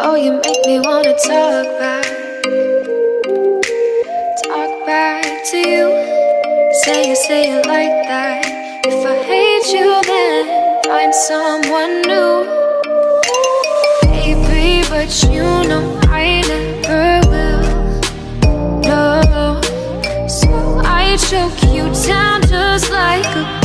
Oh, you make me wanna talk back to you. Say it like that. If I hate you, then find someone new. Baby, but you know I never will. No, so I choke you down just like a